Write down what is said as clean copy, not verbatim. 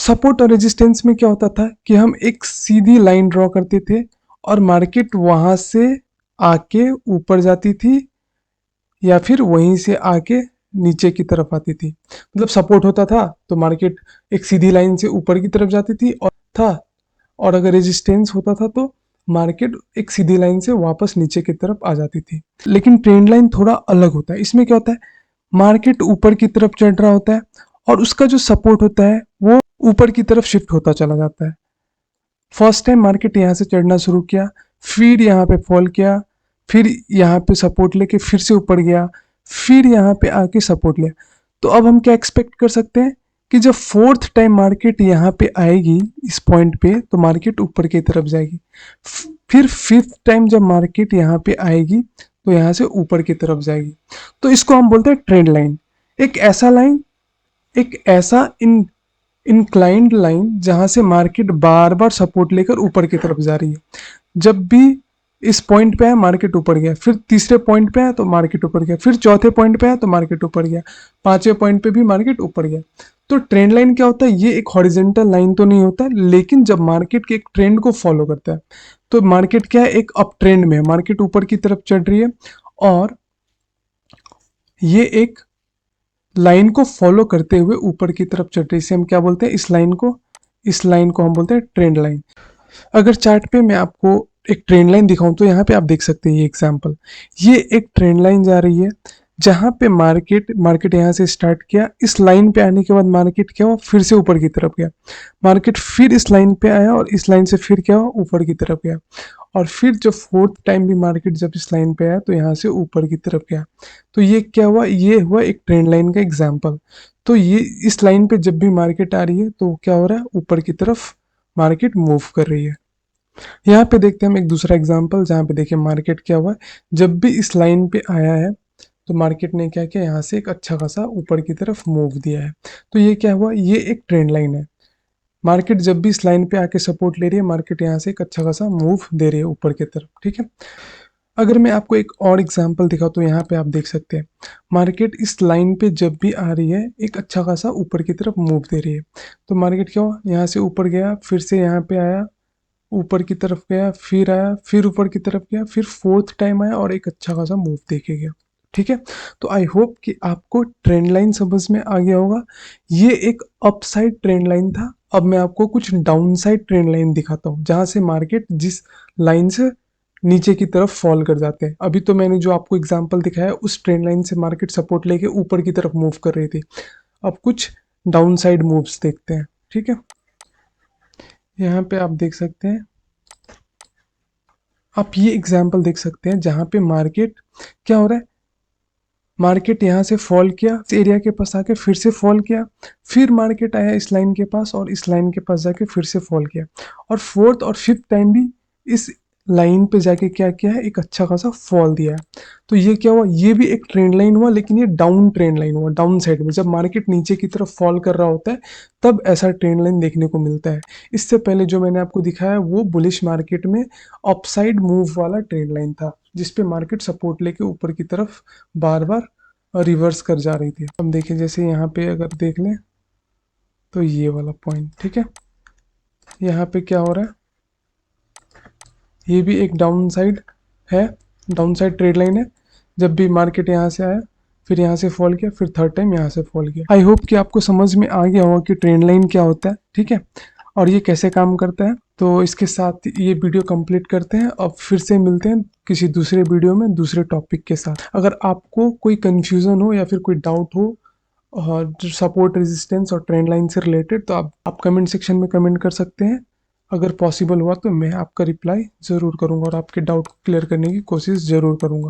Support और resistance में क्या होता था कि हम एक सीधी लाइन ड्रॉ करते थे और मार्केट वहां से आके ऊपर जाती थी या फिर वहीं से आके नीचे की तरफ आती थी। मतलब सपोर्ट होता था तो मार्केट एक सीधी लाइन से ऊपर की तरफ जाती थी और अगर रेजिस्टेंस होता था तो मार्केट एक सीधी लाइन से वापस नीचे की तरफ आ जाती थी। लेकिन ट्रेंड लाइन थोड़ा अलग होता है। इसमें क्या होता है, मार्केट ऊपर की तरफ चढ़ रहा होता है और उसका जो सपोर्ट होता है वो ऊपर की तरफ शिफ्ट होता चला जाता है। फर्स्ट टाइम मार्केट यहाँ से चढ़ना शुरू किया, फिर यहाँ पे फॉल किया, फिर यहाँ पे सपोर्ट लेके फिर से ऊपर गया, फिर यहाँ पे आके सपोर्ट लिया। तो अब हम क्या एक्सपेक्ट कर सकते हैं कि जब फोर्थ टाइम मार्केट यहाँ पे आएगी इस पॉइंट पे तो मार्केट ऊपर की तरफ जाएगी। फिर फिफ्थ टाइम जब मार्केट यहाँ पे आएगी तो यहाँ से ऊपर की तरफ जाएगी। तो इसको हम बोलते हैं ट्रेंड लाइन। एक ऐसा इंक्लाइंड लाइन जहां से मार्केट बार बार सपोर्ट लेकर ऊपर की तरफ जा रही है। जब भी इस पॉइंट पे है मार्केट ऊपर गया, फिर तीसरे पॉइंट पे है तो मार्केट ऊपर गया, फिर चौथे पॉइंट पे है तो मार्केट ऊपर गया, पांचवें पॉइंट पे भी मार्केट ऊपर गया। तो ट्रेंड लाइन क्या होता है, ये एक हॉरिजॉन्टल लाइन तो नहीं होता, लेकिन जब मार्केट के एक ट्रेंड को फॉलो करता है तो मार्केट क्या है, एक अप ट्रेंड में है, मार्केट ऊपर की तरफ चढ़ रही है और ये एक लाइन को फॉलो करते हुए ऊपर की तरफ चढ़ रही है। इसे हम क्या बोलते हैं, इस लाइन को हम बोलते हैं ट्रेंड लाइन। अगर चार्ट पे मैं आपको एक ट्रेंड लाइन दिखाऊं तो यहाँ पे आप देख सकते हैं ये एग्जांपल, ये एक ट्रेंड लाइन जा रही है जहां पे मार्केट यहाँ से स्टार्ट किया, इस लाइन पे आने के बाद मार्केट क्या हुआ, फिर से ऊपर की तरफ गया, मार्केट फिर इस लाइन पे आया और इस लाइन से फिर क्या हुआ, ऊपर की तरफ गया, और फिर जब फोर्थ टाइम भी मार्केट जब इस लाइन पे आया तो यहाँ से ऊपर की तरफ गया। तो ये क्या हुआ, ये हुआ एक ट्रेंड लाइन का एग्जाम्पल। तो ये इस लाइन पे जब भी मार्केट आ रही है तो क्या हो रहा है, ऊपर की तरफ मार्केट मूव कर रही है। यहाँ पे देखते हैं हम एक दूसरा एग्जाम्पल जहाँ पे देखिए मार्केट क्या हुआ है, जब भी इस लाइन पे आया है तो मार्केट ने क्या किया, यहाँ से एक अच्छा खासा ऊपर की तरफ मूव दिया है। तो ये क्या हुआ, ये एक ट्रेंड लाइन है। मार्केट जब भी इस लाइन पे आके सपोर्ट ले रही है, मार्केट यहाँ से एक अच्छा खासा मूव दे रही है ऊपर की तरफ, ठीक है। अगर मैं आपको एक और एग्जांपल दिखाऊं तो यहाँ पे आप देख सकते हैं मार्केट इस लाइन पे जब भी आ रही है एक अच्छा खासा ऊपर की तरफ मूव दे रही है। तो मार्केट क्या हुआ, यहाँ से ऊपर गया, फिर से यहाँ पे आया, ऊपर की तरफ गया, फिर आया, फिर ऊपर की तरफ गया, फिर फोर्थ टाइम आया और एक अच्छा खासा मूव देके गया, ठीक है। तो आई होप कि आपको ट्रेंड लाइन समझ में आ गया होगा। ये एक अपसाइड ट्रेंड लाइन था। अब मैं आपको कुछ डाउन साइड ट्रेंड लाइन दिखाता हूँ जहां से मार्केट जिस लाइन से नीचे की तरफ फॉल कर जाते हैं। अभी तो मैंने जो आपको एग्जांपल दिखाया उस ट्रेंड लाइन से मार्केट सपोर्ट लेके ऊपर की तरफ मूव कर रही थी। अब कुछ डाउन साइड मूव्स देखते हैं, ठीक है। यहाँ पे आप देख सकते हैं, आप ये एग्जाम्पल देख सकते हैं जहां पे मार्केट क्या हो रहा है, मार्केट यहाँ से फॉल किया, इस एरिया के पास आके फिर से फॉल किया, फिर मार्केट आया इस लाइन के पास और इस लाइन के पास जाके फिर से फॉल किया, और फोर्थ और फिफ्थ टाइम भी इस लाइन पे जाके क्या किया है, एक अच्छा खासा फॉल दिया है। तो ये क्या हुआ, ये भी एक ट्रेंड लाइन हुआ, लेकिन ये डाउन ट्रेंड लाइन हुआ, डाउन साइड में। जब मार्केट नीचे की तरफ फॉल कर रहा होता है तब ऐसा ट्रेंड लाइन देखने को मिलता है। इससे पहले जो मैंने आपको दिखाया वो बुलिश मार्केट में अपसाइड मूव वाला ट्रेंड लाइन था, जिसपे मार्केट सपोर्ट लेके ऊपर की तरफ बार बार रिवर्स कर जा रही थी। हम देखें जैसे यहाँ पे अगर देख लें तो ये वाला पॉइंट, ठीक है, यहाँ पे क्या हो रहा है, ये भी एक डाउन साइड है, डाउन साइड ट्रेड लाइन है। जब भी मार्केट यहाँ से आया, फिर यहाँ से फॉल किया, फिर थर्ड टाइम यहाँ से फॉल किया। आई होप कि आपको समझ में आ गया होगा कि ट्रेंड लाइन क्या होता है, ठीक है, और ये कैसे काम करता है। तो इसके साथ ये वीडियो कंप्लीट करते हैं। अब फिर से मिलते हैं किसी दूसरे वीडियो में दूसरे टॉपिक के साथ। अगर आपको कोई कंफ्यूजन हो या फिर कोई डाउट हो और जो सपोर्ट रेजिस्टेंस और ट्रेंड लाइन से रिलेटेड, तो आप कमेंट सेक्शन में कमेंट कर सकते हैं। अगर पॉसिबल हुआ तो मैं आपका रिप्लाई ज़रूर करूंगा और आपके डाउट को क्लियर करने की कोशिश ज़रूर करूंगा।